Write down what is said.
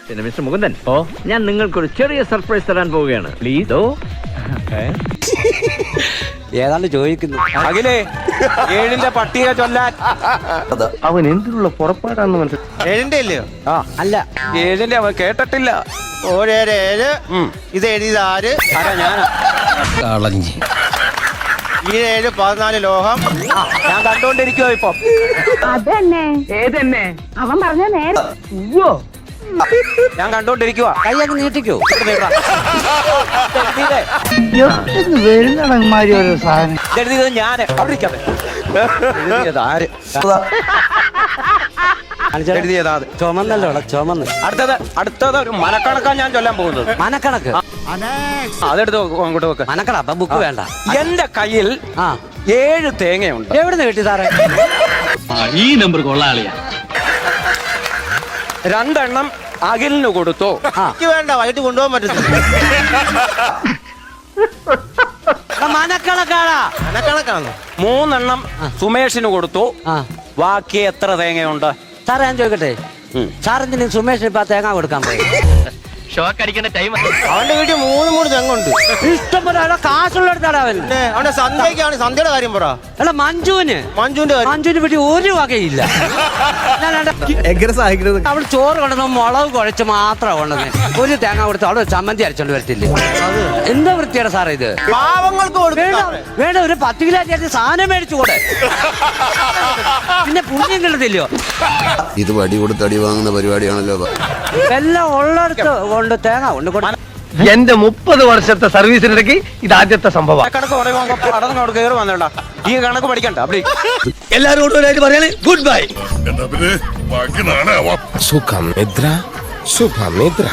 പിന്നെ മിസ്റ്റർ മുകുന്ദൻ, ഞാൻ നിങ്ങൾക്കൊരു ചെറിയ സർപ്രൈസ് തരാൻ പോവുകയാണ്. പ്ലീസ്. ഏതാണ്ട് ചോദിക്കുന്നു. അഖിലേ, 7ന്റെ പട്ടിക ചൊല്ലാൻ. അവൻ എന്തിനുള്ള പുറപ്പാടാണെന്ന് മനസ്സിലായി. 7ന്റെ അല്ലയോ? അല്ല 7ന്റെ അവൻ കേട്ടിട്ടില്ല. 7 ഇത് എഴുതിയത് ആര്? ഞാനാ. ഈ 7 14 ലോഹം. ഞാൻ കണ്ടോണ്ടിരിക്കുവോ ഇപ്പൊ? അതന്നെ. ഏതെന്നെ? അവൻ പറഞ്ഞ നേരെ. ഞാൻ കണ്ടോണ്ടിരിക്കുവാ. കൈയൊക്കെ നീട്ടിക്കോ. വരുന്നടങ്ങന്മാരി ഓരോ സാധനം. എഴുതിയത് ഞാന്. അവിടെ ഇരിക്കാതെ. എഴുതിയത് ആര്? എഴുതിയത് അത്. ചുമന്നല്ലോ ചുമന്ന്. അടുത്തത് ഒരു മനക്കണക്കാണ് ഞാൻ ചൊല്ലാൻ പോകുന്നത്. മനക്കണക്ക്. അതെടുത്ത് അങ്ങോട്ട് വെക്ക്. മനക്കണ അപ്പൊ ബുക്ക് വേണ്ട. എന്റെ കയ്യിൽ 7 തേങ്ങയുണ്ട്. എവിടുന്ന് കിട്ടി സാറേ? ഈ നമ്പർ കൊള്ളാളിയാ. 2 എണ്ണം അഖിലിന് കൊടുത്തു. എനിക്ക് വേണ്ട, വൈകിട്ട് കൊണ്ടുപോകാൻ പറ്റത്തില്ല. മനക്കണക്കാടാ. കണക്കാണ്. 3 എണ്ണം സുമേഷിന് കൊടുത്തു. ബാക്കി എത്ര തേങ്ങയുണ്ട്? സാറേ ഞാൻ ചോദിക്കട്ടെ, സാറെന്തിനും സുമേഷിന് ഇപ്പൊ തേങ്ങ കൊടുക്കാൻ പോയി? ഷോക്ക് അടിക്കേണ്ട ടൈം. അവന്റെ വീട്ടിൽ 3 തെങ്ങുണ്ട്. ഇഷ്ടംപോലെ കാശുള്ളടുത്താണ് അവൻ. അവന്റെ സന്ധ്യക്കാണ്. സന്ധ്യയുടെ കാര്യം പറ. അല്ല മഞ്ജുവിന്റെ വീട്ടിൽ ഒരു വകയില്ല. അവൾ ചോറ് കൊണ്ടുവന്ന മുളക് കുഴച്ച് മാത്രം കൊണ്ടുവന്ന് ഒരു തേങ്ങ കൊടുത്ത് അവള് ചമ്മന്തി അരച്ചോണ്ട് വരത്തില്ലേ? എന്താ വൃത്തിയാണ് സാറേ ഇത്? പാവങ്ങൾക്ക് വേണ്ട ഒരു 10 കിലോ ചേർത്ത് സാധനം മേടിച്ചു കൂടെ. പിന്നെ പുണ്യം കിട്ടത്തില്ലയോ? ഇത് വടി കൊടുത്ത് അടി വാങ്ങുന്ന പരിപാടിയാണല്ലോ. എല്ലാം ഉള്ളടത്ത് കൊണ്ട് തേങ്ങ കൊണ്ട് എന്റെ 30 വർഷത്തെ സർവീസിനിടയ്ക്ക് ഇത് ആദ്യത്തെ സംഭവം. കണക്ക് പറയുമ്പോൾ കയറി വന്നേണ്ട. ഈ കണക്ക് പഠിക്കണ്ട. അവിടെ എല്ലാവരോടും പറയണേ ഗുഡ് ബൈ. സുഖം നിദ്ര ശുഭം നിദ്ര.